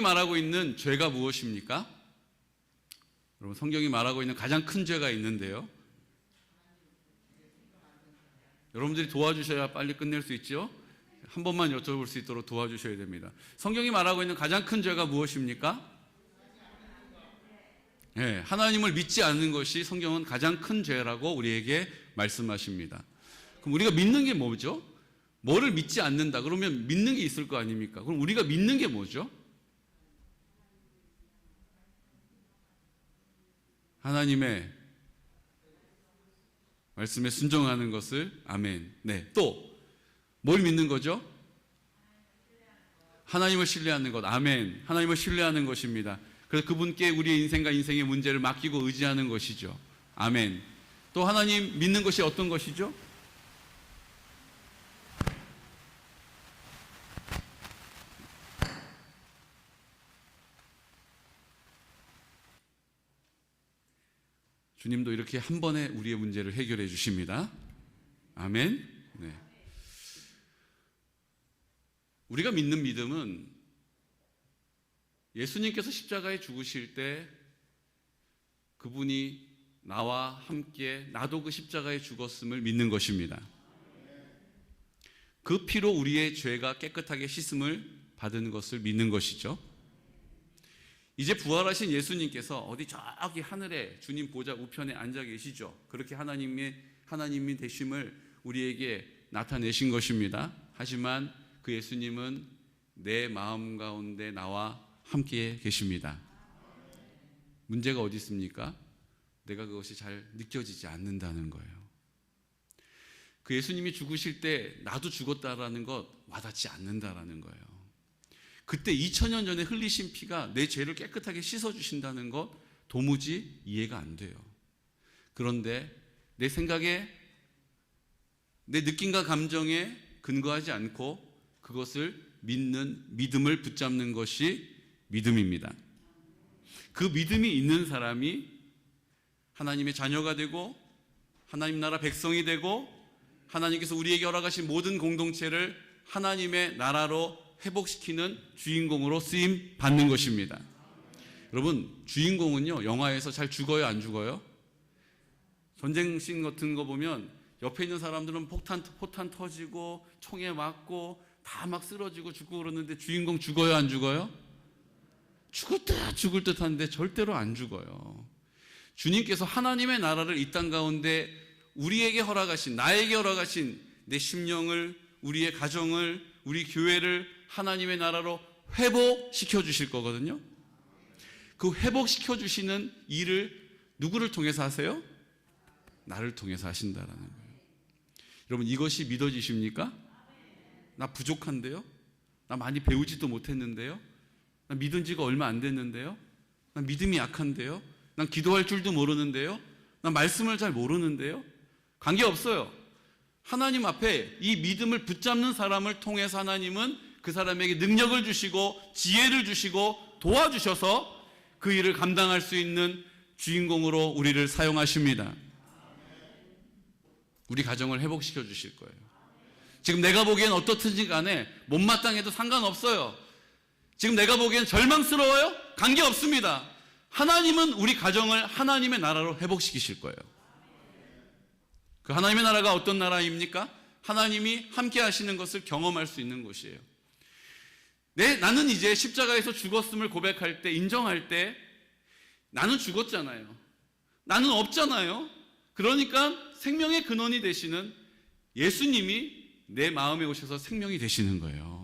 말하고 있는 죄가 무엇입니까? 여러분, 성경이 말하고 있는 가장 큰 죄가 있는데요. 여러분들이 도와주셔야 빨리 끝낼 수 있죠? 한 번만 여쭤볼 수 있도록 도와주셔야 됩니다. 성경이 말하고 있는 가장 큰 죄가 무엇입니까? 네, 하나님을 믿지 않는 것이 성경은 가장 큰 죄라고 우리에게 말씀하십니다. 그럼 우리가 믿는 게 뭐죠? 뭐를 믿지 않는다 그러면 믿는 게 있을 거 아닙니까? 그럼 우리가 믿는 게 뭐죠? 하나님의 말씀에 순종하는 것을, 아멘. 네, 또 뭘 믿는 거죠? 하나님을 신뢰하는 것, 아멘. 하나님을 신뢰하는 것입니다. 그래서 그분께 우리의 인생과 인생의 문제를 맡기고 의지하는 것이죠. 아멘. 또 하나님 믿는 것이 어떤 것이죠? 주님도 이렇게 한 번에 우리의 문제를 해결해 주십니다. 아멘. 네. 우리가 믿는 믿음은 예수님께서 십자가에 죽으실 때 그분이 나와 함께 나도 그 십자가에 죽었음을 믿는 것입니다. 그 피로 우리의 죄가 깨끗하게 씻음을 받은 것을 믿는 것이죠. 이제 부활하신 예수님께서 어디 저기 하늘에 주님 보좌 우편에 앉아 계시죠. 그렇게 하나님이 되심을 우리에게 나타내신 것입니다. 하지만 그 예수님은 내 마음 가운데 나와 함께 계십니다. 문제가 어디 있습니까? 내가 그것이 잘 느껴지지 않는다는 거예요. 그 예수님이 죽으실 때 나도 죽었다라는 것 와닿지 않는다라는 거예요. 그때 2000년 전에 흘리신 피가 내 죄를 깨끗하게 씻어주신다는 것 도무지 이해가 안 돼요. 그런데 내 생각에, 내 느낌과 감정에 근거하지 않고 그것을 믿는 믿음을 붙잡는 것이 믿음입니다. 그 믿음이 있는 사람이 하나님의 자녀가 되고 하나님 나라 백성이 되고 하나님께서 우리에게 허락하신 모든 공동체를 하나님의 나라로 회복시키는 주인공으로 쓰임 받는 것입니다. 여러분, 주인공은요, 영화에서 잘 죽어요, 안 죽어요? 전쟁씬 같은 거 보면 옆에 있는 사람들은 포탄 터지고 총에 맞고 다 막 쓰러지고 죽고 그러는데 주인공 죽어요, 안 죽어요? 죽을 듯 하는데 절대로 안 죽어요. 주님께서 하나님의 나라를 이 땅 가운데 우리에게 허락하신, 나에게 허락하신 내 심령을, 우리의 가정을, 우리 교회를 하나님의 나라로 회복시켜 주실 거거든요. 그 회복시켜 주시는 일을 누구를 통해서 하세요? 나를 통해서 하신다라는 거예요. 여러분, 이것이 믿어지십니까? 나 부족한데요? 나 많이 배우지도 못했는데요? 나 믿은 지가 얼마 안 됐는데요? 나 믿음이 약한데요? 난 기도할 줄도 모르는데요? 난 말씀을 잘 모르는데요? 관계없어요. 하나님 앞에 이 믿음을 붙잡는 사람을 통해서 하나님은 그 사람에게 능력을 주시고 지혜를 주시고 도와주셔서 그 일을 감당할 수 있는 주인공으로 우리를 사용하십니다. 우리 가정을 회복시켜 주실 거예요. 지금 내가 보기엔 어떻든지 간에 못마땅해도 상관없어요. 지금 내가 보기엔 절망스러워요? 관계없습니다. 하나님은 우리 가정을 하나님의 나라로 회복시키실 거예요. 그 하나님의 나라가 어떤 나라입니까? 하나님이 함께 하시는 것을 경험할 수 있는 곳이에요. 나는 이제 십자가에서 죽었음을 고백할 때, 인정할 때 나는 죽었잖아요. 나는 없잖아요. 그러니까 생명의 근원이 되시는 예수님이 내 마음에 오셔서 생명이 되시는 거예요.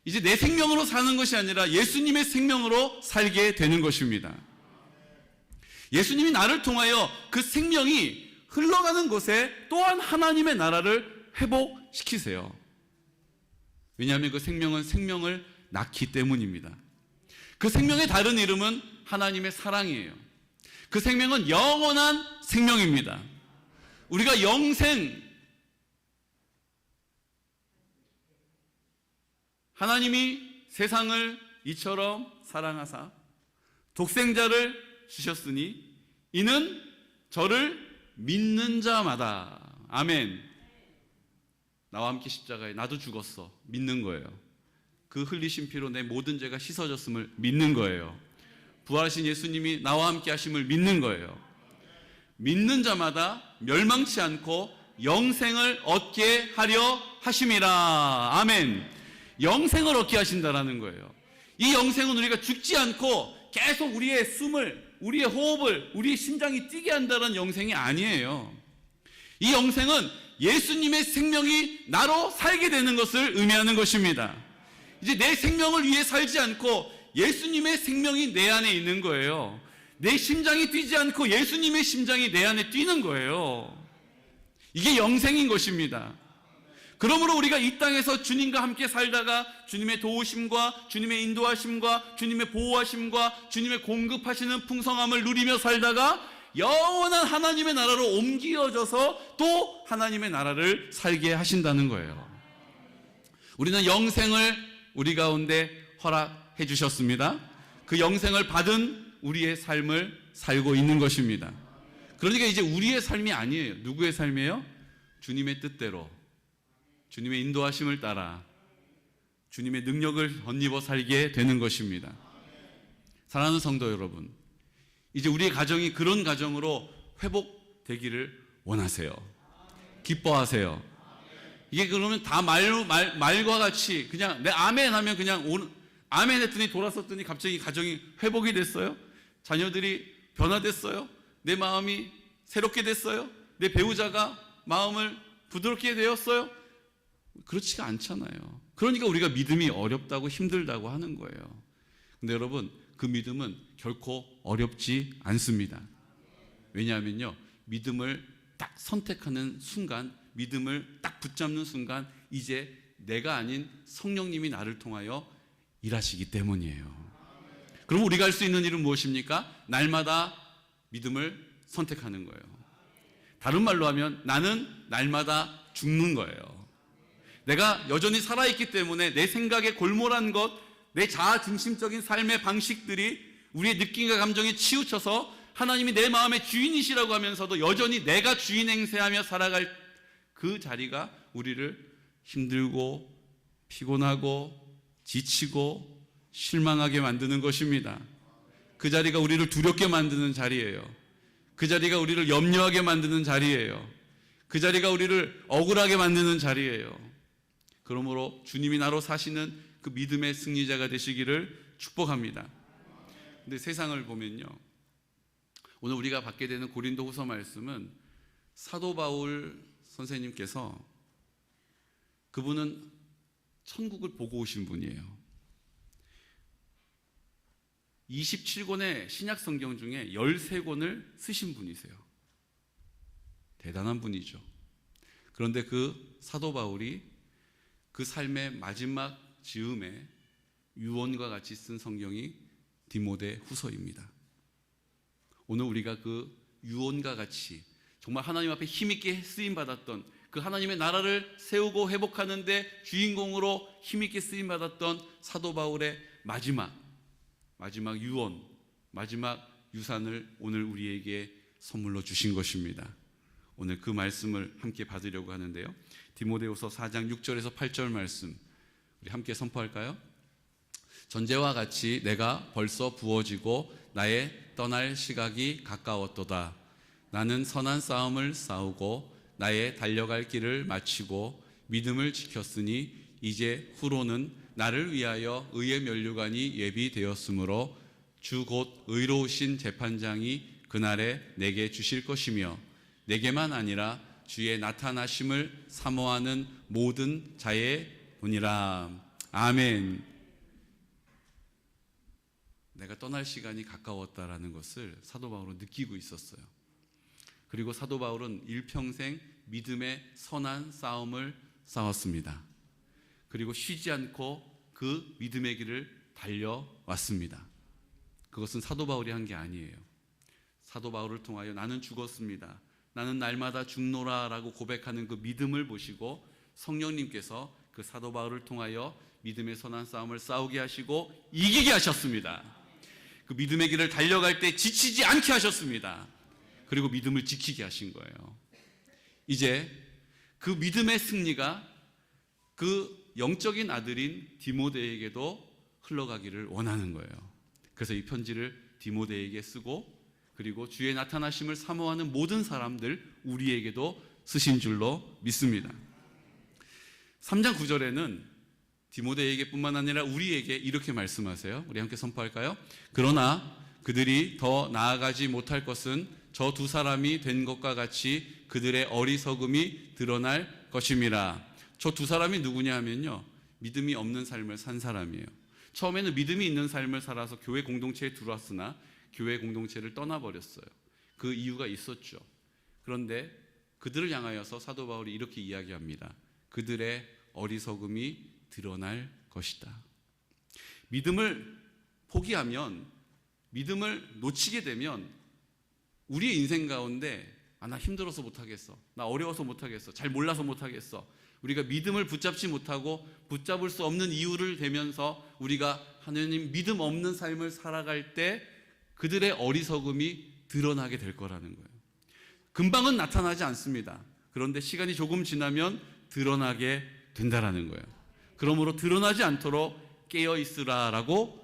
이제 내 생명으로 사는 것이 아니라 예수님의 생명으로 살게 되는 것입니다. 예수님이 나를 통하여 그 생명이 흘러가는 곳에 또한 하나님의 나라를 회복시키세요. 왜냐하면 그 생명은 생명을 낳기 때문입니다. 그 생명의 다른 이름은 하나님의 사랑이에요. 그 생명은 영원한 생명입니다. 우리가 영생, 하나님이 세상을 이처럼 사랑하사 독생자를 주셨으니 이는 저를 믿는 자마다, 아멘. 나와 함께 십자가에 나도 죽었어, 믿는 거예요. 그 흘리신 피로 내 모든 죄가 씻어졌음을 믿는 거예요. 부활하신 예수님이 나와 함께 하심을 믿는 거예요. 믿는 자마다 멸망치 않고 영생을 얻게 하려 하심이라. 아멘. 영생을 얻게 하신다라는 거예요. 이 영생은 우리가 죽지 않고 계속 우리의 숨을, 우리의 호흡을, 우리의 심장이 뛰게 한다는 영생이 아니에요. 이 영생은 예수님의 생명이 나로 살게 되는 것을 의미하는 것입니다. 이제 내 생명을 위해 살지 않고 예수님의 생명이 내 안에 있는 거예요. 내 심장이 뛰지 않고 예수님의 심장이 내 안에 뛰는 거예요. 이게 영생인 것입니다. 그러므로 우리가 이 땅에서 주님과 함께 살다가 주님의 도우심과 주님의 인도하심과 주님의 보호하심과 주님의 공급하시는 풍성함을 누리며 살다가 영원한 하나님의 나라로 옮겨져서 또 하나님의 나라를 살게 하신다는 거예요. 우리는 영생을 우리 가운데 허락해 주셨습니다. 그 영생을 받은 우리의 삶을 살고 있는 것입니다. 그러니까 이제 우리의 삶이 아니에요. 누구의 삶이에요? 주님의 뜻대로, 주님의 인도하심을 따라 주님의 능력을 덧입어 살게 되는 것입니다. 사랑하는 성도 여러분, 이제 우리의 가정이 그런 가정으로 회복되기를 원하세요. 기뻐하세요. 이게 그러면 다 말과 같이 그냥 내 아멘 하면 그냥 아멘 했더니 돌아섰더니 갑자기 가정이 회복이 됐어요? 자녀들이 변화됐어요? 내 마음이 새롭게 됐어요? 내 배우자가 마음을 부드럽게 되었어요? 그렇지가 않잖아요. 그러니까 우리가 믿음이 어렵다고 힘들다고 하는 거예요. 근데 여러분, 그 믿음은 결코 어렵지 않습니다. 왜냐하면요, 믿음을 딱 선택하는 순간, 믿음을 딱 붙잡는 순간 이제 내가 아닌 성령님이 나를 통하여 일하시기 때문이에요. 그럼 우리가 할 수 있는 일은 무엇입니까? 날마다 믿음을 선택하는 거예요. 다른 말로 하면 나는 날마다 죽는 거예요. 내가 여전히 살아있기 때문에 내 생각에 골몰한 것, 내 자아 중심적인 삶의 방식들이 우리의 느낌과 감정에 치우쳐서 하나님이 내 마음의 주인이시라고 하면서도 여전히 내가 주인 행세하며 살아갈 그 자리가 우리를 힘들고 피곤하고 지치고 실망하게 만드는 것입니다. 그 자리가 우리를 두렵게 만드는 자리예요. 그 자리가 우리를 염려하게 만드는 자리예요. 그 자리가 우리를 억울하게 만드는 자리예요. 그러므로 주님이 나로 사시는 그 믿음의 승리자가 되시기를 축복합니다. 근데 세상을 보면요, 오늘 우리가 받게 되는 고린도후서 말씀은 사도 바울 선생님께서 그분은 천국을 보고 오신 분이에요. 27권의 신약 성경 중에 13권을 쓰신 분이세요. 대단한 분이죠. 그런데 그 사도 바울이 그 삶의 마지막 즈음에 유언과 같이 쓴 성경이 디모데 후서입니다. 오늘 우리가 그 유언과 같이 정말 하나님 앞에 힘있게 쓰임받았던 그 하나님의 나라를 세우고 회복하는데 주인공으로 힘있게 쓰임받았던 사도 바울의 마지막 유언, 마지막 유산을 오늘 우리에게 선물로 주신 것입니다. 오늘 그 말씀을 함께 받으려고 하는데요, 디모데후서 4장 6절에서 8절 말씀 우리 함께 선포할까요? 전제와 같이 내가 벌써 부어지고 나의 떠날 시각이 가까웠도다. 나는 선한 싸움을 싸우고 나의 달려갈 길을 마치고 믿음을 지켰으니 이제 후로는 나를 위하여 의의 면류관이 예비되었으므로 주 곧 의로우신 재판장이 그날에 내게 주실 것이며 내게만 아니라 주의 나타나심을 사모하는 모든 자의 분이라. 아멘. 내가 떠날 시간이 가까웠다라는 것을 사도 바울은 느끼고 있었어요. 그리고 사도 바울은 일평생 믿음의 선한 싸움을 싸웠습니다. 그리고 쉬지 않고 그 믿음의 길을 달려왔습니다. 그것은 사도 바울이 한 게 아니에요. 사도 바울을 통하여 나는 죽었습니다, 나는 날마다 죽노라 라고 고백하는 그 믿음을 보시고 성령님께서 그 사도 바울을 통하여 믿음의 선한 싸움을 싸우게 하시고 이기게 하셨습니다. 그 믿음의 길을 달려갈 때 지치지 않게 하셨습니다. 그리고 믿음을 지키게 하신 거예요. 이제 그 믿음의 승리가 그 영적인 아들인 디모데에게도 흘러가기를 원하는 거예요. 그래서 이 편지를 디모데에게 쓰고 그리고 주의 나타나심을 사모하는 모든 사람들 우리에게도 쓰신 줄로 믿습니다. 3장 9절에는 디모데에게 뿐만 아니라 우리에게 이렇게 말씀하세요. 우리 함께 선포할까요? 그러나 그들이 더 나아가지 못할 것은 저 두 사람이 된 것과 같이 그들의 어리석음이 드러날 것임이라. 저 두 사람이 누구냐 하면요, 믿음이 없는 삶을 산 사람이에요. 처음에는 믿음이 있는 삶을 살아서 교회 공동체에 들어왔으나 교회 공동체를 떠나버렸어요. 그 이유가 있었죠. 그런데 그들을 향하여서 사도 바울이 이렇게 이야기합니다. 그들의 어리석음이 드러날 것이다. 믿음을 포기하면, 믿음을 놓치게 되면 우리의 인생 가운데 나 힘들어서 못하겠어, 나 어려워서 못하겠어, 잘 몰라서 못하겠어, 우리가 믿음을 붙잡지 못하고 붙잡을 수 없는 이유를 대면서 우리가 하나님 믿음 없는 삶을 살아갈 때 그들의 어리석음이 드러나게 될 거라는 거예요. 금방은 나타나지 않습니다. 그런데 시간이 조금 지나면 드러나게 된다라는 거예요. 그러므로 드러나지 않도록 깨어있으라라고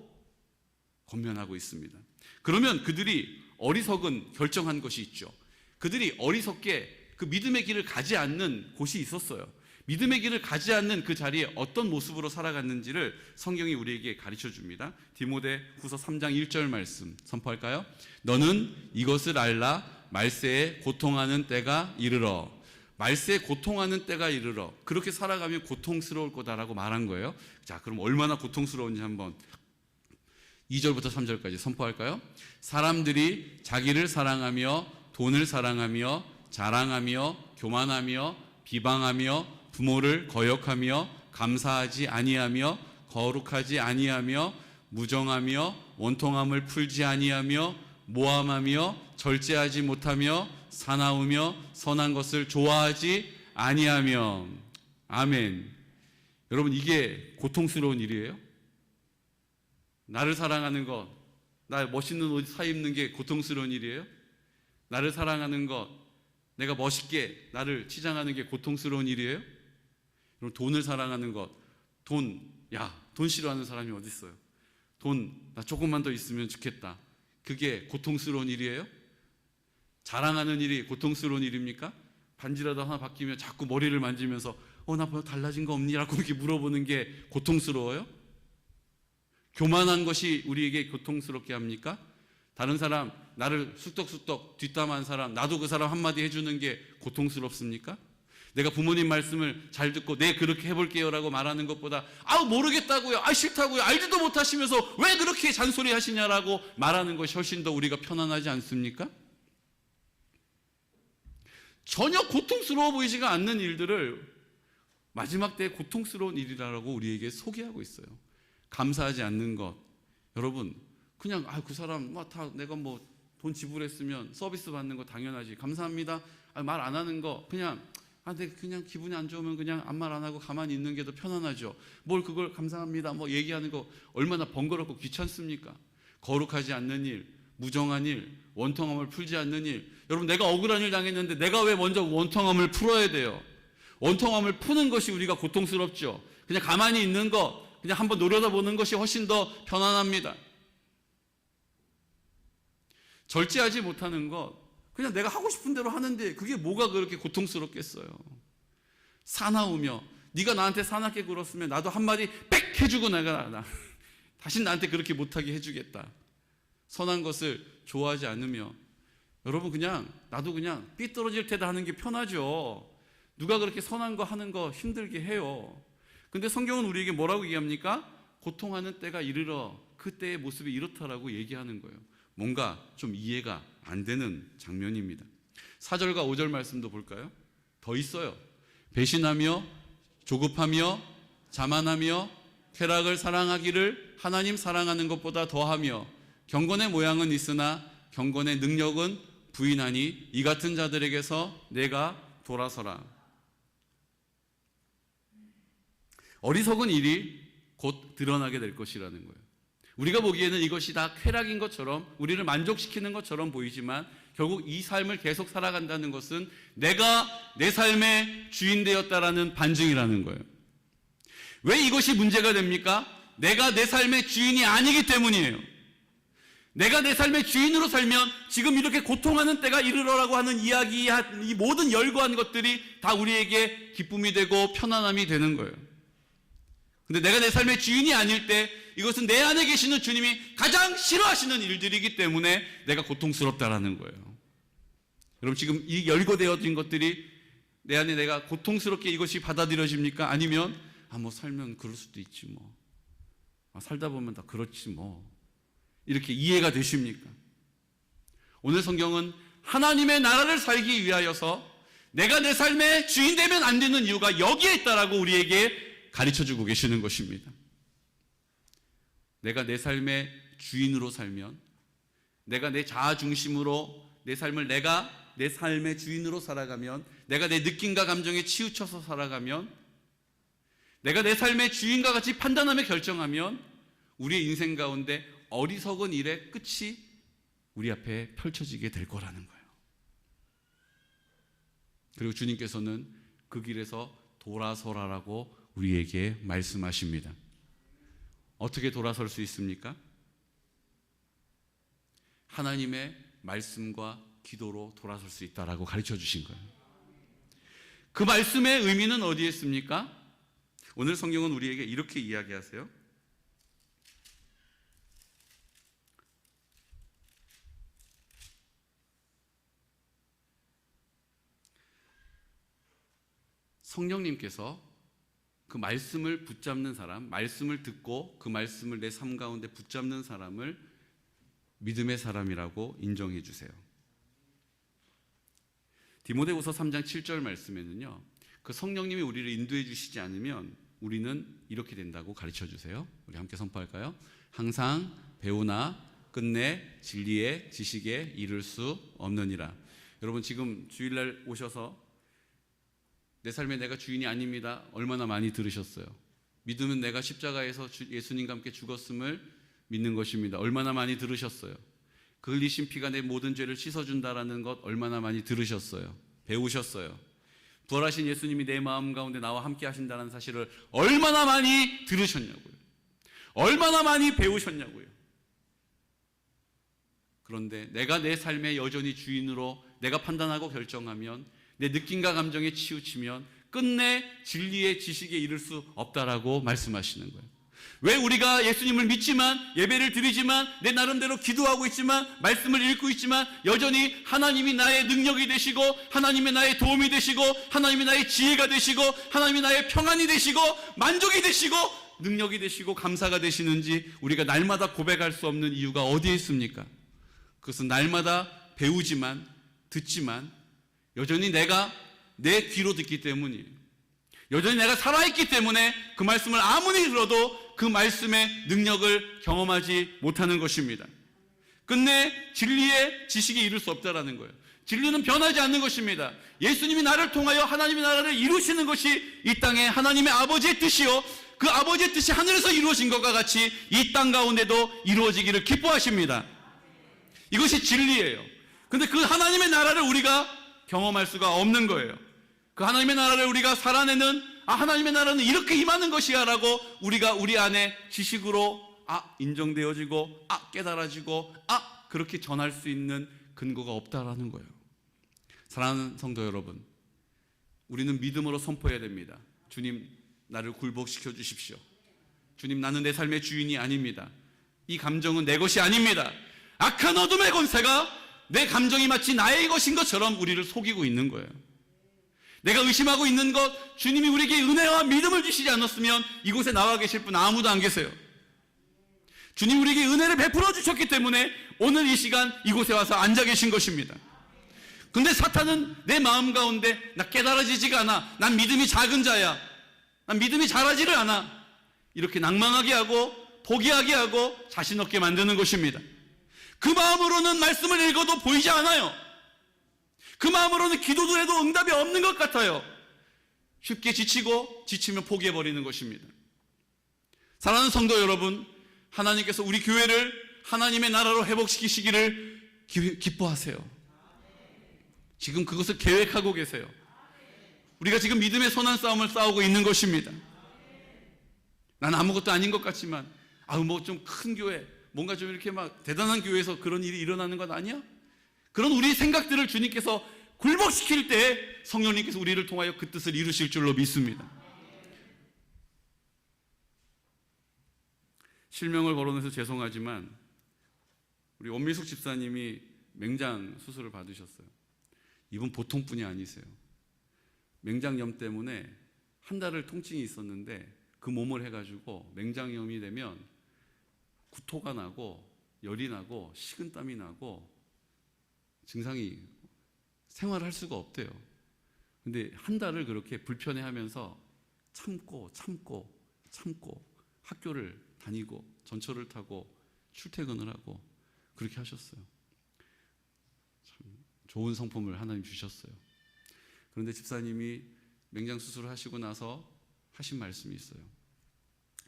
권면하고 있습니다. 그러면 그들이 어리석은 결정한 것이 있죠. 그들이 어리석게 그 믿음의 길을 가지 않는 곳이 있었어요. 믿음의 길을 가지 않는 그 자리에 어떤 모습으로 살아갔는지를 성경이 우리에게 가르쳐 줍니다. 디모데 후서 3장 1절 말씀 선포할까요? 너는 이것을 알라. 말세에 고통하는 때가 이르러. 말세에 고통하는 때가 이르러. 그렇게 살아가면 고통스러울 거다라고 말한 거예요. 자, 그럼 얼마나 고통스러운지 한번 2절부터 3절까지 선포할까요? 사람들이 자기를 사랑하며 돈을 사랑하며 자랑하며 교만하며 비방하며 부모를 거역하며 감사하지 아니하며 거룩하지 아니하며 무정하며 원통함을 풀지 아니하며 모함하며 절제하지 못하며 사나우며 선한 것을 좋아하지 아니하며. 아멘. 여러분, 이게 고통스러운 일이에요? 나를 사랑하는 것, 나 멋있는 옷 사 입는 게 고통스러운 일이에요? 나를 사랑하는 것, 내가 멋있게 나를 치장하는 게 고통스러운 일이에요? 여러분, 돈을 사랑하는 것, 돈 싫어하는 사람이 어디 있어요? 나 조금만 더 있으면 좋겠다. 그게 고통스러운 일이에요? 자랑하는 일이 고통스러운 일입니까? 반지라도 하나 바뀌면 자꾸 머리를 만지면서 나 뭐 달라진 거 없니? 라고 이렇게 물어보는 게 고통스러워요? 교만한 것이 우리에게 고통스럽게 합니까? 다른 사람, 나를 쑥덕쑥덕 뒷담한 사람, 나도 그 사람 한마디 해주는 게 고통스럽습니까? 내가 부모님 말씀을 잘 듣고 네 그렇게 해볼게요 라고 말하는 것보다 모르겠다고요, 싫다고요, 알지도 못하시면서 왜 그렇게 잔소리 하시냐라고 말하는 것이 훨씬 더 우리가 편안하지 않습니까? 전혀 고통스러워 보이지가 않는 일들을 마지막 때에 고통스러운 일이라고 우리에게 소개하고 있어요. 감사하지 않는 것. 여러분, 그냥 그 사람 다 내가 돈 지불했으면 서비스 받는 거 당연하지, 감사합니다, 말 안 하는 거 그냥 근데 그냥 기분이 안 좋으면 그냥 아무 말 안 하고 가만히 있는 게 더 편안하죠. 뭘 그걸 감사합니다 얘기하는 거 얼마나 번거롭고 귀찮습니까? 거룩하지 않는 일, 무정한 일, 원통함을 풀지 않는 일. 여러분, 내가 억울한 일 당했는데 내가 왜 먼저 원통함을 풀어야 돼요? 원통함을 푸는 것이 우리가 고통스럽죠. 그냥 가만히 있는 거, 그냥 한번 노려다보는 것이 훨씬 더 편안합니다. 절제하지 못하는 것, 그냥 내가 하고 싶은 대로 하는데 그게 뭐가 그렇게 고통스럽겠어요? 사나우며, 네가 나한테 사납게 굴었으면 나도 한마디 빽 해주고 내가 다시 나한테 그렇게 못하게 해주겠다. 선한 것을 좋아하지 않으며. 여러분, 나도 그냥 삐뚤어질 테다 하는 게 편하죠. 누가 그렇게 선한 거 하는 거 힘들게 해요. 근데 성경은 우리에게 뭐라고 얘기합니까? 고통하는 때가 이르러 그때의 모습이 이렇다라고 얘기하는 거예요. 뭔가 좀 이해가 안 되는 장면입니다. 4절과 5절 말씀도 볼까요? 더 있어요. 배신하며 조급하며 자만하며 쾌락을 사랑하기를 하나님 사랑하는 것보다 더하며 경건의 모양은 있으나 경건의 능력은 부인하니 이 같은 자들에게서 내가 돌아서라. 어리석은 일이 곧 드러나게 될 것이라는 거예요. 우리가 보기에는 이것이 다 쾌락인 것처럼, 우리를 만족시키는 것처럼 보이지만 결국 이 삶을 계속 살아간다는 것은 내가 내 삶의 주인 되었다라는 반증이라는 거예요. 왜 이것이 문제가 됩니까? 내가 내 삶의 주인이 아니기 때문이에요. 내가 내 삶의 주인으로 살면 지금 이렇게 고통하는 때가 이르러라고 하는 이야기, 이 모든 열거한 것들이 다 우리에게 기쁨이 되고 편안함이 되는 거예요. 근데 내가 내 삶의 주인이 아닐 때 이것은 내 안에 계시는 주님이 가장 싫어하시는 일들이기 때문에 내가 고통스럽다라는 거예요. 여러분, 지금 이 열거되어진 것들이 내 안에 내가 고통스럽게 이것이 받아들여집니까? 아니면 뭐 살면 그럴 수도 있지 뭐, 살다 보면 다 그렇지 뭐, 이렇게 이해가 되십니까? 오늘 성경은 하나님의 나라를 살기 위하여서 내가 내 삶의 주인 되면 안 되는 이유가 여기에 있다라고 우리에게 가르쳐주고 계시는 것입니다. 내가 내 삶의 주인으로 살면, 내가 내 자아 중심으로 내 삶을 내가 내 삶의 주인으로 살아가면, 내가 내 느낌과 감정에 치우쳐서 살아가면, 내가 내 삶의 주인과 같이 판단하며 결정하면 우리의 인생 가운데 어리석은 일의 끝이 우리 앞에 펼쳐지게 될 거라는 거예요. 그리고 주님께서는 그 길에서 돌아서라라고 우리에게 말씀하십니다. 어떻게 돌아설 수 있습니까? 하나님의 말씀과 기도로 돌아설 수 있다라고 가르쳐 주신 거예요. 그 말씀의 의미는 어디에 있습니까? 오늘 성경은 우리에게 이렇게 이야기하세요. 성령님께서 그 말씀을 붙잡는 사람, 말씀을 듣고 그 말씀을 내 삶 가운데 붙잡는 사람을 믿음의 사람이라고 인정해 주세요. 디모데후서 3장 7절 말씀에는요, 그 성령님이 우리를 인도해 주시지 않으면 우리는 이렇게 된다고 가르쳐 주세요. 우리 함께 선포할까요? 항상 배우나 끝내 진리의 지식에 이를 수 없느니라. 여러분, 지금 주일날 오셔서 내 삶에 내가 주인이 아닙니다, 얼마나 많이 들으셨어요? 믿음은 내가 십자가에서 예수님과 함께 죽었음을 믿는 것입니다. 얼마나 많이 들으셨어요? 그 흘리신 피가 내 모든 죄를 씻어준다라는 것 얼마나 많이 들으셨어요? 배우셨어요? 부활하신 예수님이 내 마음 가운데 나와 함께 하신다는 사실을 얼마나 많이 들으셨냐고요? 얼마나 많이 배우셨냐고요? 그런데 내가 내 삶의 여전히 주인으로 내가 판단하고 결정하면, 내 느낌과 감정에 치우치면 끝내 진리의 지식에 이를 수 없다라고 말씀하시는 거예요. 왜 우리가 예수님을 믿지만, 예배를 드리지만, 내 나름대로 기도하고 있지만, 말씀을 읽고 있지만 여전히 하나님이 나의 능력이 되시고, 하나님이 나의 도움이 되시고, 하나님이 나의 지혜가 되시고, 하나님이 나의 평안이 되시고, 만족이 되시고, 능력이 되시고, 감사가 되시는지 우리가 날마다 고백할 수 없는 이유가 어디에 있습니까? 그것은 날마다 배우지만, 듣지만 여전히 내가 내 귀로 듣기 때문이에요. 여전히 내가 살아있기 때문에 그 말씀을 아무리 들어도 그 말씀의 능력을 경험하지 못하는 것입니다. 끝내 진리의 지식에 이를 수 없다라는 거예요. 진리는 변하지 않는 것입니다. 예수님이 나를 통하여 하나님의 나라를 이루시는 것이 이 땅에 하나님의 아버지의 뜻이요, 그 아버지의 뜻이 하늘에서 이루어진 것과 같이 이 땅 가운데도 이루어지기를 기뻐하십니다. 이것이 진리예요. 근데 그 하나님의 나라를 우리가 경험할 수가 없는 거예요. 그 하나님의 나라를 우리가 살아내는, 하나님의 나라는 이렇게 임하는 것이야 라고 우리가 우리 안에 지식으로 인정되어지고 깨달아지고 그렇게 전할 수 있는 근거가 없다라는 거예요. 사랑하는 성도 여러분, 우리는 믿음으로 선포해야 됩니다. 주님, 나를 굴복시켜 주십시오. 주님, 나는 내 삶의 주인이 아닙니다. 이 감정은 내 것이 아닙니다. 악한 어둠의 권세가 내 감정이 마치 나의 것인 것처럼 우리를 속이고 있는 거예요. 내가 의심하고 있는 것, 주님이 우리에게 은혜와 믿음을 주시지 않았으면 이곳에 나와 계실 분 아무도 안 계세요. 주님 우리에게 은혜를 베풀어 주셨기 때문에 오늘 이 시간 이곳에 와서 앉아 계신 것입니다. 근데 사탄은 내 마음 가운데 나 깨달아지지가 않아, 난 믿음이 작은 자야, 난 믿음이 자라지를 않아, 이렇게 낭망하게 하고 포기하게 하고 자신 없게 만드는 것입니다. 그 마음으로는 말씀을 읽어도 보이지 않아요. 그 마음으로는 기도도 해도 응답이 없는 것 같아요. 쉽게 지치면 포기해버리는 것입니다. 사랑하는 성도 여러분, 하나님께서 우리 교회를 하나님의 나라로 회복시키시기를 기뻐하세요. 지금 그것을 계획하고 계세요. 우리가 지금 믿음의 선한 싸움을 싸우고 있는 것입니다. 난 아무것도 아닌 것 같지만 뭐 좀 큰 교회, 뭔가 좀 이렇게 막 대단한 교회에서 그런 일이 일어나는 것 아니야? 그런 우리 생각들을 주님께서 굴복시킬 때 성령님께서 우리를 통하여 그 뜻을 이루실 줄로 믿습니다. 실명을 거론해서 죄송하지만 우리 원미숙 집사님이 맹장 수술을 받으셨어요. 이분 보통 분이 아니세요. 맹장염 때문에 한 달을 통증이 있었는데 그 몸을 해가지고 맹장염이 되면 구토가 나고 열이 나고 식은땀이 나고 증상이 생활할 수가 없대요. 근데 한 달을 그렇게 불편해하면서 참고 학교를 다니고 전철을 타고 출퇴근을 하고 그렇게 하셨어요. 참 좋은 성품을 하나님 주셨어요. 그런데 집사님이 맹장 수술을 하시고 나서 하신 말씀이 있어요.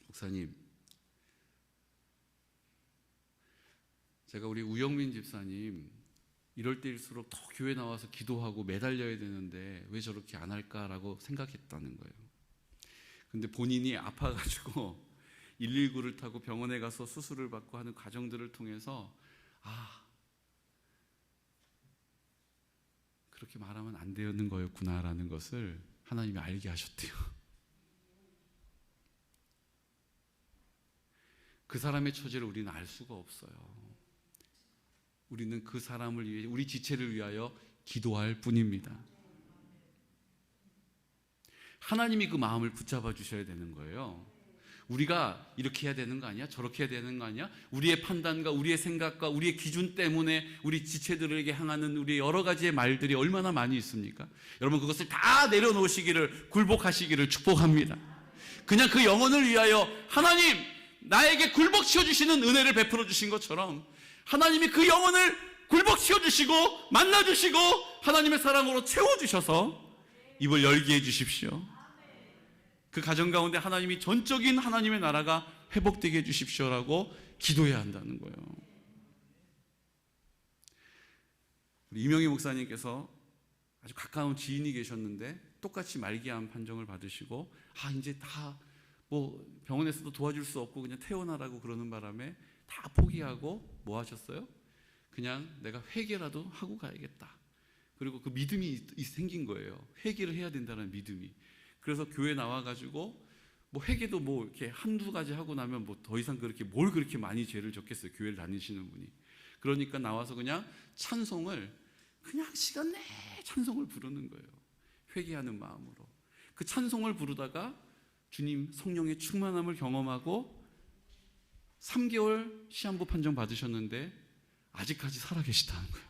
목사님, 제가 우리 우영민 집사님 이럴 때일수록 더 교회 나와서 기도하고 매달려야 되는데 왜 저렇게 안 할까라고 생각했다는 거예요. 근데 본인이 아파가지고 119를 타고 병원에 가서 수술을 받고 하는 과정들을 통해서 그렇게 말하면 안 되는 거였구나라는 것을 하나님이 알게 하셨대요. 그 사람의 처지를 우리는 알 수가 없어요. 우리는 그 사람을 위해, 우리 지체를 위하여 기도할 뿐입니다. 하나님이 그 마음을 붙잡아 주셔야 되는 거예요. 우리가 이렇게 해야 되는 거 아니야? 저렇게 해야 되는 거 아니야? 우리의 판단과 우리의 생각과 우리의 기준 때문에 우리 지체들에게 향하는 우리의 여러 가지의 말들이 얼마나 많이 있습니까? 여러분, 그것을 다 내려놓으시기를, 굴복하시기를 축복합니다. 그냥 그 영혼을 위하여 하나님, 나에게 굴복시켜 주시는 은혜를 베풀어 주신 것처럼 하나님이 그 영혼을 굴복시켜 주시고 만나주시고 하나님의 사랑으로 채워주셔서 입을 열게 해주십시오. 그 가정 가운데 하나님이 전적인 하나님의 나라가 회복되게 해주십시오라고 기도해야 한다는 거예요. 우리 이명희 목사님께서 아주 가까운 지인이 계셨는데 똑같이 말기암 판정을 받으시고 이제 다 병원에서도 도와줄 수 없고 그냥 퇴원하라고 그러는 바람에 다 포기하고 뭐 하셨어요? 그냥 내가 회개라도 하고 가야겠다. 그리고 그 믿음이 생긴 거예요. 회개를 해야 된다는 믿음이. 그래서 교회 나와가지고 회개도 이렇게 한두 가지 하고 나면 더 이상 그렇게 뭘 그렇게 많이 죄를 졌겠어요. 교회를 다니시는 분이. 그러니까 나와서 그냥 찬송을 그냥 시간 내 찬송을 부르는 거예요. 회개하는 마음으로. 그 찬송을 부르다가 주님 성령의 충만함을 경험하고 3개월 시한부 판정 받으셨는데 아직까지 살아계시다는 거예요.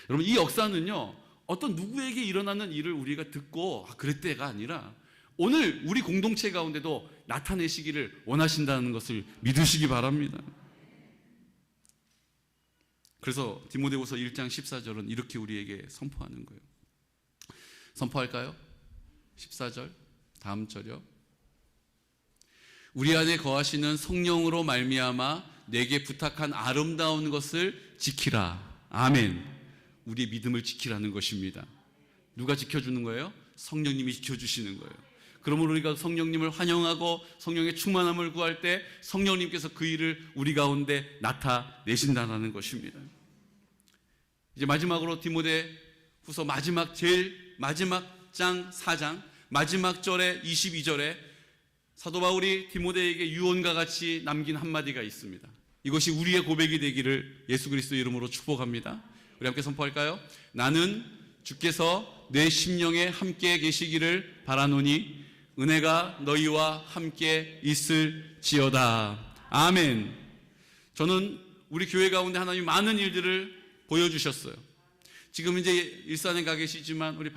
여러분, 이 역사는요, 어떤 누구에게 일어나는 일을 우리가 듣고 그랬대가 아니라 오늘 우리 공동체 가운데도 나타내시기를 원하신다는 것을 믿으시기 바랍니다. 그래서 디모데후서 1장 14절은 이렇게 우리에게 선포하는 거예요. 선포할까요? 14절 다음 절이요. 우리 안에 거하시는 성령으로 말미암아 내게 부탁한 아름다운 것을 지키라. 아멘. 우리의 믿음을 지키라는 것입니다. 누가 지켜주는 거예요? 성령님이 지켜주시는 거예요. 그러므로 우리가 성령님을 환영하고 성령의 충만함을 구할 때 성령님께서 그 일을 우리 가운데 나타내신다는 것입니다. 이제 마지막으로 디모데후서 제일 마지막 장 4장 마지막 절에 22절에 사도 바울이 디모데에게 유언과 같이 남긴 한마디가 있습니다. 이것이 우리의 고백이 되기를 예수 그리스도 이름으로 축복합니다. 우리 함께 선포할까요? 나는 주께서 내 심령에 함께 계시기를 바라노니 은혜가 너희와 함께 있을지어다. 아멘. 저는 우리 교회 가운데 하나님 많은 일들을 보여주셨어요. 지금 이제 일산에 가 계시지만 우리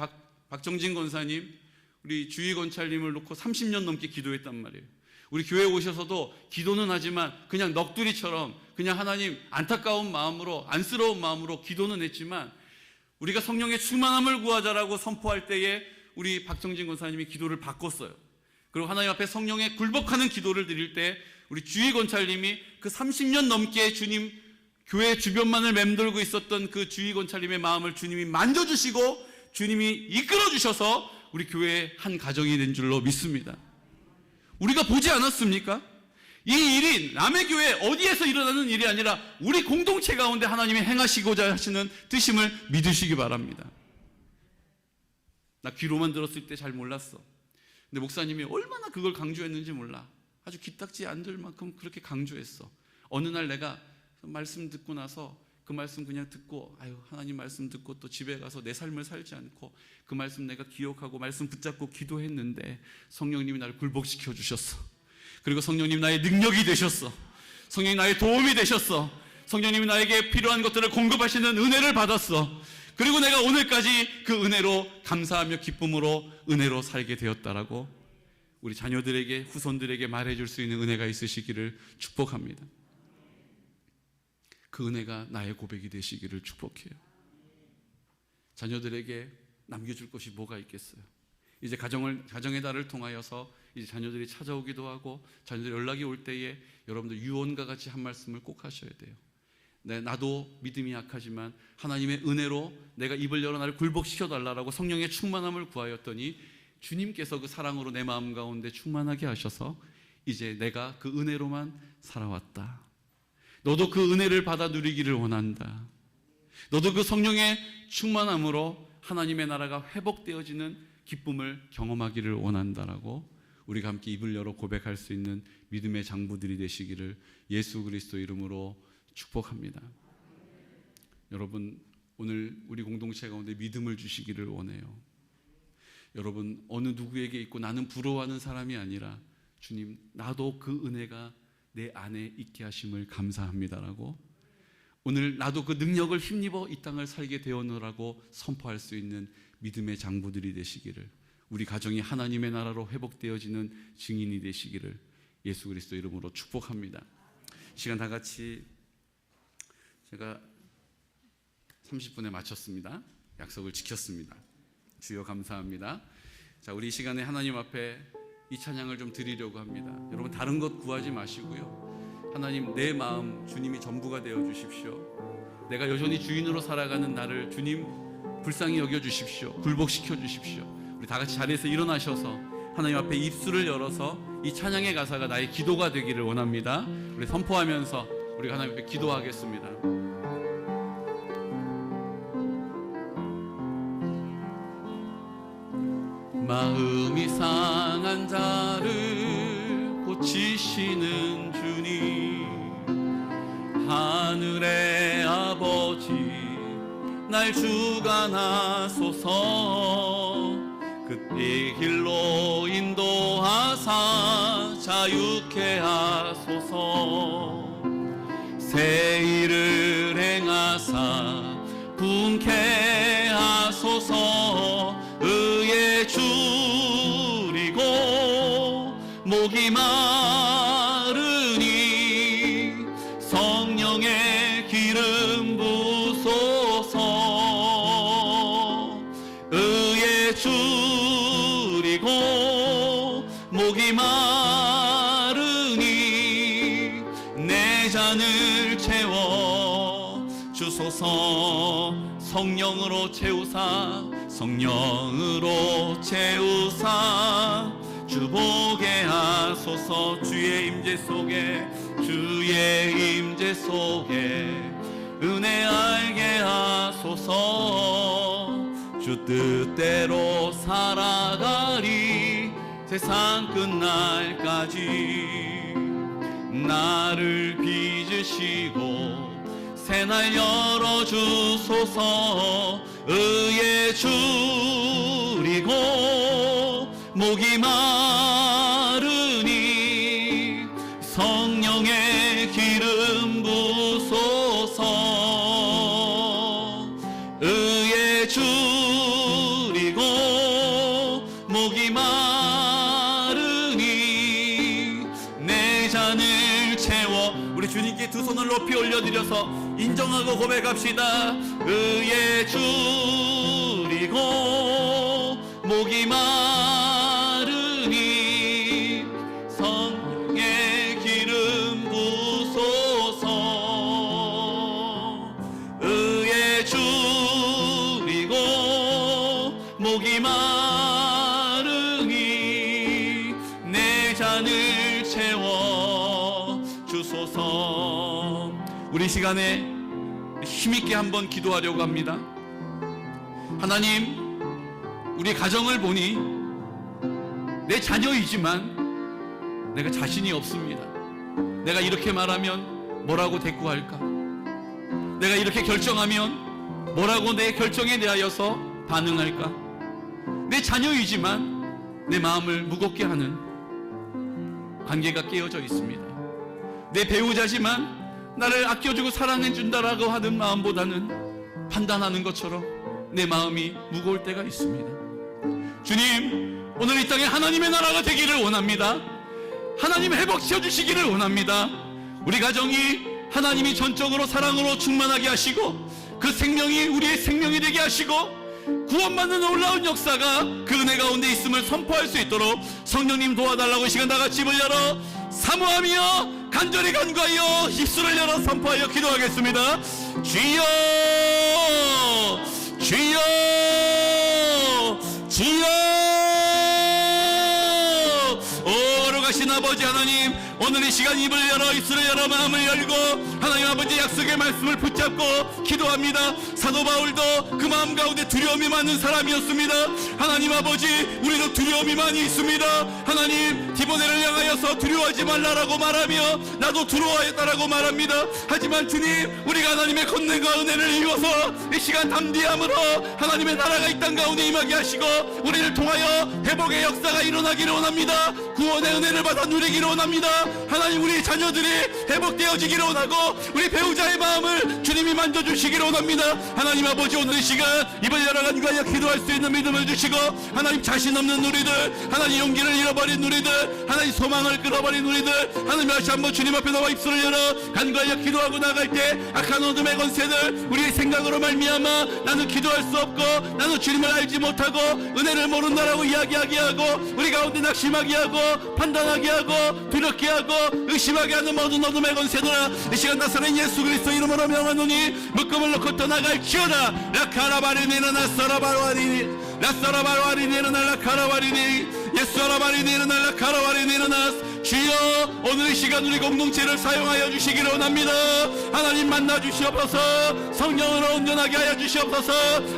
박정진 권사님, 우리 주희 권찰님을 놓고 30년 넘게 기도했단 말이에요. 우리 교회에 오셔서도 기도는 하지만 그냥 넋두리처럼 그냥 하나님 안타까운 마음으로, 안쓰러운 마음으로 기도는 했지만 우리가 성령의 충만함을 구하자라고 선포할 때에 우리 박정진 권사님이 기도를 바꿨어요. 그리고 하나님 앞에 성령에 굴복하는 기도를 드릴 때 우리 주희 권찰님이 그 30년 넘게 주님 교회 주변만을 맴돌고 있었던 그 주희 권찰님의 마음을 주님이 만져주시고 주님이 이끌어주셔서 우리 교회의 한 가정이 된 줄로 믿습니다. 우리가 보지 않았습니까? 이 일이 남의 교회 어디에서 일어나는 일이 아니라 우리 공동체 가운데 하나님이 행하시고자 하시는 뜻임을 믿으시기 바랍니다. 나 귀로만 들었을 때 잘 몰랐어. 근데 목사님이 얼마나 그걸 강조했는지 몰라. 아주 기딱지 안 들 만큼 그렇게 강조했어. 어느 날 내가 말씀 듣고 나서 그 말씀 그냥 듣고 하나님 말씀 듣고 또 집에 가서 내 삶을 살지 않고 그 말씀 내가 기억하고 말씀 붙잡고 기도했는데 성령님이 나를 굴복시켜 주셨어. 그리고 성령님 나의 능력이 되셨어. 성령님 나의 도움이 되셨어. 성령님이 나에게 필요한 것들을 공급하시는 은혜를 받았어. 그리고 내가 오늘까지 그 은혜로 감사하며 기쁨으로 은혜로 살게 되었다라고 우리 자녀들에게 후손들에게 말해줄 수 있는 은혜가 있으시기를 축복합니다. 그 은혜가 나의 고백이 되시기를 축복해요. 자녀들에게 남겨줄 것이 뭐가 있겠어요? 이제 가정의 달을 통하여서 이제 자녀들이 찾아오기도 하고 자녀들 연락이 올 때에 여러분들 유언과 같이 한 말씀을 꼭 하셔야 돼요. 나도 믿음이 약하지만 하나님의 은혜로 내가 입을 열어 나를 굴복시켜달라고 성령의 충만함을 구하였더니 주님께서 그 사랑으로 내 마음 가운데 충만하게 하셔서 이제 내가 그 은혜로만 살아왔다. 너도 그 은혜를 받아 누리기를 원한다. 너도 그 성령의 충만함으로 하나님의 나라가 회복되어지는 기쁨을 경험하기를 원한다라고 우리가 함께 입을 열어 고백할 수 있는 믿음의 장부들이 되시기를 예수 그리스도 이름으로 축복합니다. 여러분, 오늘 우리 공동체 가운데 믿음을 주시기를 원해요. 여러분, 어느 누구에게 있고 나는 부러워하는 사람이 아니라 주님, 나도 그 은혜가 내 안에 있게 하심을 감사합니다라고 오늘 나도 그 능력을 힘입어 이 땅을 살게 되었노라고 선포할 수 있는 믿음의 장부들이 되시기를, 우리 가정이 하나님의 나라로 회복되어지는 증인이 되시기를 예수 그리스도 이름으로 축복합니다. 시간 다 같이 제가 30분에 마쳤습니다. 약속을 지켰습니다. 주여 감사합니다. 자, 우리 이 시간에 하나님 앞에 이 찬양을 좀 드리려고 합니다. 여러분, 다른 것 구하지 마시고요. 하나님, 내 마음 주님이 전부가 되어 주십시오. 내가 여전히 주인으로 살아가는 나를 주님 불쌍히 여겨 주십시오. 굴복시켜 주십시오. 우리 다 같이 자리에서 일어나셔서 하나님 앞에 입술을 열어서 이 찬양의 가사가 나의 기도가 되기를 원합니다. 우리 선포하면서 우리가 하나님 앞에 기도하겠습니다. 마음이 상한 자를 고치시는 주님, 하늘의 아버지 날 주관하소서. 그때 길로 인도하사 자유케 하소서. 새 일을 행하사 분케 하소서. 의에 줄이고 목이 마르니 성령의 기름 부소서. 의에 줄이고 목이 마르니 내 잔을 채워 주소서. 성령으로 채우사, 성령으로 채우사 주보게 하소서. 주의 임재 속에, 주의 임재 속에 은혜 알게 하소서. 주 뜻대로 살아가리 세상 끝날까지. 나를 빚으시고 새날 열어주소서. 의에 줄이고 목이 마르니 성령의 기름 부소서. 의에 줄이고 목이 마르니 내 잔을 채워. 우리 주님께 두 손을 높이 올려드려서 인정하고 고백합시다. 의에 줄이고 목이 마르니 성령의 기름 부소서. 의에 줄이고 목이 마르니 내 잔을 우리 시간에 힘있게 한번 기도하려고 합니다. 하나님, 우리 가정을 보니 내 자녀이지만 내가 자신이 없습니다. 내가 이렇게 말하면 뭐라고 대꾸할까? 내가 이렇게 결정하면 뭐라고 내 결정에 대하여서 반응할까? 내 자녀이지만 내 마음을 무겁게 하는 관계가 깨어져 있습니다. 내 배우자지만 나를 아껴주고 사랑해준다라고 하는 마음보다는 판단하는 것처럼 내 마음이 무거울 때가 있습니다. 주님, 오늘 이 땅에 하나님의 나라가 되기를 원합니다. 하나님 회복시켜 주시기를 원합니다. 우리 가정이 하나님이 전적으로 사랑으로 충만하게 하시고 그 생명이 우리의 생명이 되게 하시고 구원받는 놀라운 역사가 그 은혜 가운데 있음을 선포할 수 있도록 성령님 도와달라고 이 시간 다같이 입을 열어 사모하며 간절히 간구하여 입술을 열어 선포하여 기도하겠습니다. 주여, 주여, 주여. 오, 거룩하신 아버지 하나님, 오늘 이 시간 입을 열어 입술을 열어 마음을 열고 하나님 아버지 약속의 말씀을 붙잡고 기도합니다. 사도 바울도 그 마음 가운데 두려움이 많은 사람이었습니다. 하나님 아버지, 우리도 두려움이 많이 있습니다. 하나님, 디모데를 향하여서 두려워하지 말라라고 말하며 나도 두려워하였다라고 말합니다. 하지만 주님, 우리가 하나님의 권능과 은혜를 입어서 이 시간 담대함으로 하나님의 나라가 이 땅 가운데 임하게 하시고 우리를 통하여 회복의 역사가 일어나기를 원합니다. 구원의 은혜를 받아 누리기를 원합니다. 하나님, 우리 자녀들이 회복되어지기를 원하고 우리 배우자의 마음을 주님이 만져주시기를 원합니다. 하나님 아버지, 오늘 이 시간 입을 열어 간구하여 기도할 수 있는 믿음을 주시고 하나님, 자신 없는 우리들, 하나님 용기를 잃어버린 우리들, 하나님 소망을 끊어버린 우리들, 하나님 다시 한번 주님 앞에 나와 입술을 열어 간구하여 기도하고 나갈 때 악한 어둠의 권세들 우리의 생각으로 말미암아 나는 기도할 수 없고 나는 주님을 알지 못하고 은혜를 모른다라고 이야기하게 하고 우리 가운데 낙심하게 하고 판단하게 하고 두렵게 하고 의심하게 하는 모든 어둠의 권세들아, 이 시간 나사렛 예수 그리스도 이름으로 명하노니 묶음을 놓고 떠나갈지어다. 라카라바리니는 나사라바리니 라사라바리니는 라카라바리니 예수라바리니는 라카라바리니는 나스. 주여, 오늘 이 시간 우리 공동체를 사용하여 주시기를 원합니다. 하나님 만나 주시옵소서. 성령으로 온전하게 하여 주시옵소서.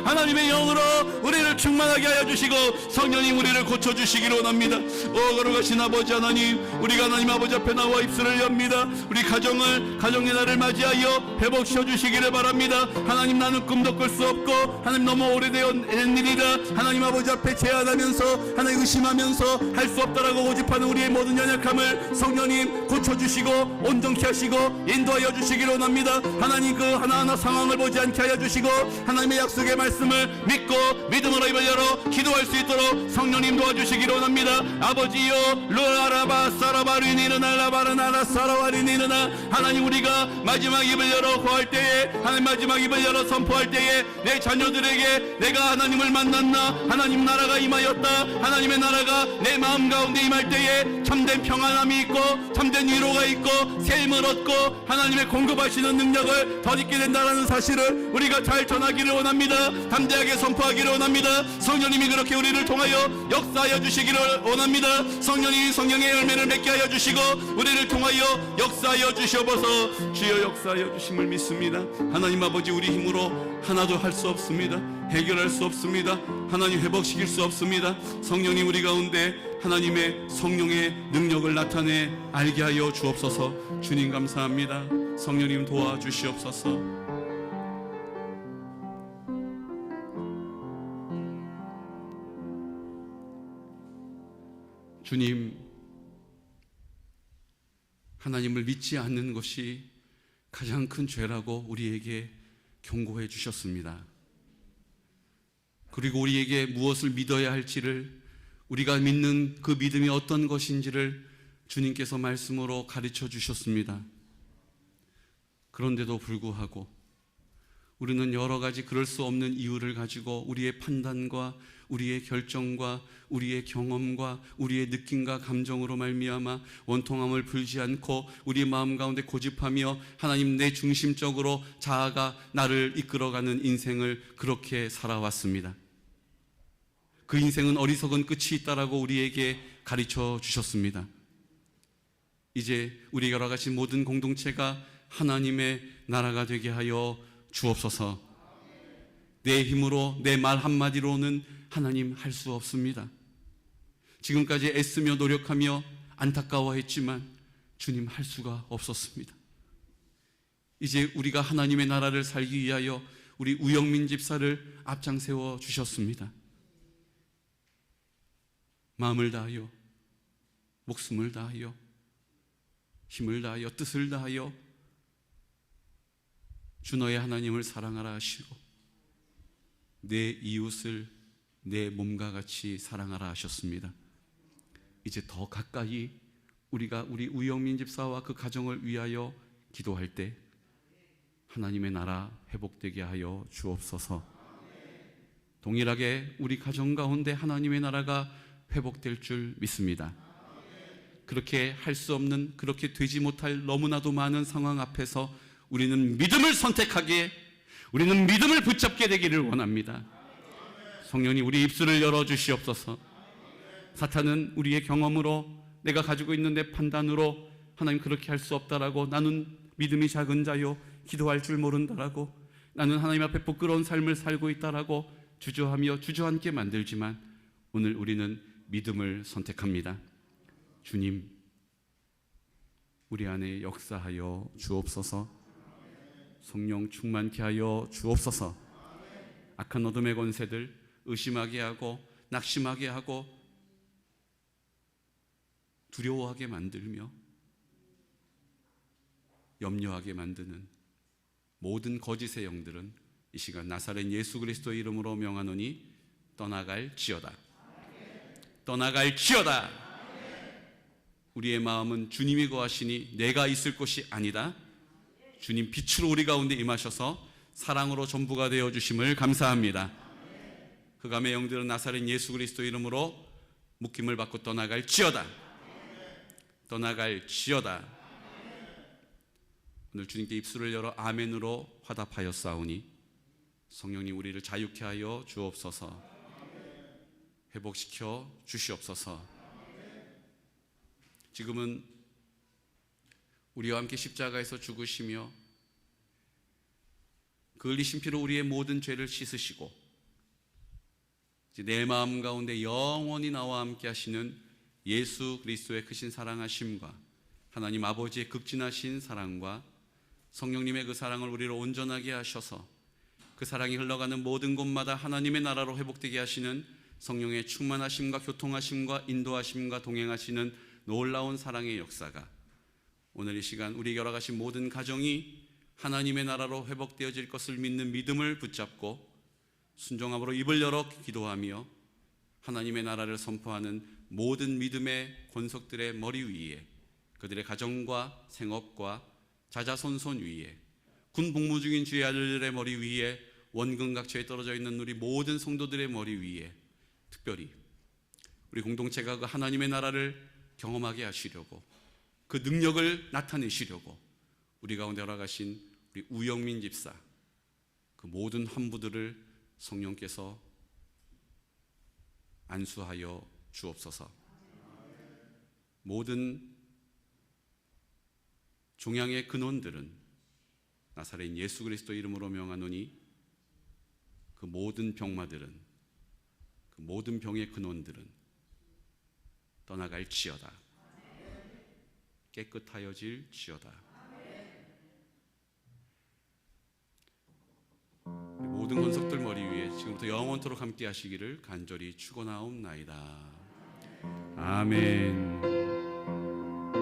하나님의 영으로 우리를 충만하게 하여 주시고 성령님 우리를 고쳐주시기를 원합니다. 오, 거룩하신 아버지 하나님, 우리가 하나님 아버지 앞에 나와 입술을 엽니다. 우리 가정의 날을 맞이하여 회복시켜 주시기를 바랍니다. 하나님, 나는 꿈도 꿀 수 없고 하나님 너무 오래된 일이라 하나님 아버지 앞에 제안하면서 하나님 의심하면서 할 수 없다라고 고집하는 우리의 모든 연약함을 성령님 고쳐주시고 온전케 하시고 인도하여 주시기를 원합니다. 하나님, 그 하나하나 상황을 보지 않게 하여 주시고 하나님의 약속의 말씀을 믿고 믿음으로 입을 열어 기도할 수 있도록 성령님 도와주시기를 원합니다. 아버지여, 루아라바 사라바리니는 알라바르나라 사라바리니는 하나님, 우리가 마지막 입을 열어 구할 때에 하나님 마지막 입을 열어 선포할 때에 내 자녀들에게 내가 하나님을 만났나, 하나님 나라가 임하였다, 하나님의 나라가 내 마음 가운데 임할 때에 참된 평안함이 있고 참된 위로가 있고 새 힘을 얻고 하나님의 공급하시는 능력을 덧입게 된다는 사실을 우리가 잘 전하기를 원합니다. 담대하게 선포하기를 원합니다. 성령님이 그렇게 우리를 통하여 역사하여 주시기를 원합니다. 성령이 성령의 열매를 맺게 하여 주시고 우리를 통하여 역사하여 주시옵소서. 주여, 역사하여 주심을 믿습니다. 하나님 아버지, 우리 힘으로 하나도 할 수 없습니다. 해결할 수 없습니다. 하나님, 회복시킬 수 없습니다. 성령님, 우리 가운데 하나님의 성령의 능력을 나타내 알게 하여 주옵소서. 주님 감사합니다. 성령님 도와주시옵소서. 주님, 하나님을 믿지 않는 것이 가장 큰 죄라고 우리에게 경고해 주셨습니다. 그리고 우리에게 무엇을 믿어야 할지를, 우리가 믿는 그 믿음이 어떤 것인지를 주님께서 말씀으로 가르쳐 주셨습니다. 그런데도 불구하고 우리는 여러 가지 그럴 수 없는 이유를 가지고 우리의 판단과 우리의 결정과 우리의 경험과 우리의 느낌과 감정으로 말미암아 원통함을 풀지 않고 우리 마음 가운데 고집하며 하나님 내 중심적으로 자아가 나를 이끌어가는 인생을 그렇게 살아왔습니다. 그 인생은 어리석은 끝이 있다라고 우리에게 가르쳐 주셨습니다. 이제 우리 여러 가지 모든 공동체가 하나님의 나라가 되게 하여 주옵소서. 내 힘으로, 내 말 한마디로는 하나님 할 수 없습니다. 지금까지 애쓰며 노력하며 안타까워했지만 주님 할 수가 없었습니다. 이제 우리가 하나님의 나라를 살기 위하여 우리 우영민 집사를 앞장세워 주셨습니다. 마음을 다하여, 목숨을 다하여, 힘을 다하여, 뜻을 다하여 주 너의 하나님을 사랑하라 하시고 내 이웃을 내 몸과 같이 사랑하라 하셨습니다. 이제 더 가까이 우리가 우리 우영민 집사와 그 가정을 위하여 기도할 때 하나님의 나라 회복되게 하여 주옵소서. 동일하게 우리 가정 가운데 하나님의 나라가 회복될 줄 믿습니다. 그렇게 할 수 없는, 그렇게 되지 못할 너무나도 많은 상황 앞에서 우리는 믿음을 선택하기에, 우리는 믿음을 붙잡게 되기를 원합니다. 성령님, 우리 입술을 열어주시옵소서. 사탄은 우리의 경험으로, 내가 가지고 있는 내 판단으로 하나님 그렇게 할 수 없다라고, 나는 믿음이 작은 자요 기도할 줄 모른다라고, 나는 하나님 앞에 부끄러운 삶을 살고 있다라고 주저하며 주저앉게 만들지만 오늘 우리는 믿음을 선택합니다. 주님, 우리 안에 역사하여 주옵소서. 성령 충만케 하여 주옵소서. 악한 어둠의 권세들 의심하게 하고 낙심하게 하고 두려워하게 만들며 염려하게 만드는 모든 거짓의 영들은 이 시간 나사렛 예수 그리스도의 이름으로 명하노니 떠나갈지어다. 떠나갈지어다. 우리의 마음은 주님이 거하시니 내가 있을 곳이 아니다. 주님 빛으로 우리 가운데 임하셔서 사랑으로 전부가 되어주심을 감사합니다. 흑암의 영들은 나사렛 예수 그리스도 이름으로 묶임을 받고 떠나갈지어다. 떠나갈지어다. 오늘 주님께 입술을 열어 아멘으로 화답하여 싸우니 성령님 우리를 자유케 하여 주옵소서. 회복시켜 주시옵소서. 지금은 우리와 함께 십자가에서 죽으시며 그 흘리신 피로 우리의 모든 죄를 씻으시고 이제 내 마음 가운데 영원히 나와 함께 하시는 예수 그리스도의 크신 사랑하심과 하나님 아버지의 극진하신 사랑과 성령님의 그 사랑을 우리로 온전하게 하셔서 그 사랑이 흘러가는 모든 곳마다 하나님의 나라로 회복되게 하시는 성령의 충만하심과 교통하심과 인도하심과 동행하시는 놀라운 사랑의 역사가 오늘 이 시간 우리에게 허락하신 모든 가정이 하나님의 나라로 회복되어질 것을 믿는 믿음을 붙잡고 순종함으로 입을 열어 기도하며 하나님의 나라를 선포하는 모든 믿음의 권속들의 머리 위에, 그들의 가정과 생업과 자자손손 위에, 군 복무 중인 주의 아들들의 머리 위에, 원근 각처에 떨어져 있는 우리 모든 성도들의 머리 위에 특별히 우리 공동체가 그 하나님의 나라를 경험하게 하시려고, 그 능력을 나타내시려고 우리 가운데 허락하신 우리 우영민 집사, 그 모든 환부들을 성령께서 안수하여 주옵소서. 모든 종양의 근원들은 나사렛 예수 그리스도 이름으로 명하노니 그 모든 병마들은, 그 모든 병의 근원들은 떠나갈지어다. 깨끗하여질지어다. 모든 권속들 머리 위에 지금부터 영원토록 함께 하시기를 간절히 축원하옵나이다. 아멘.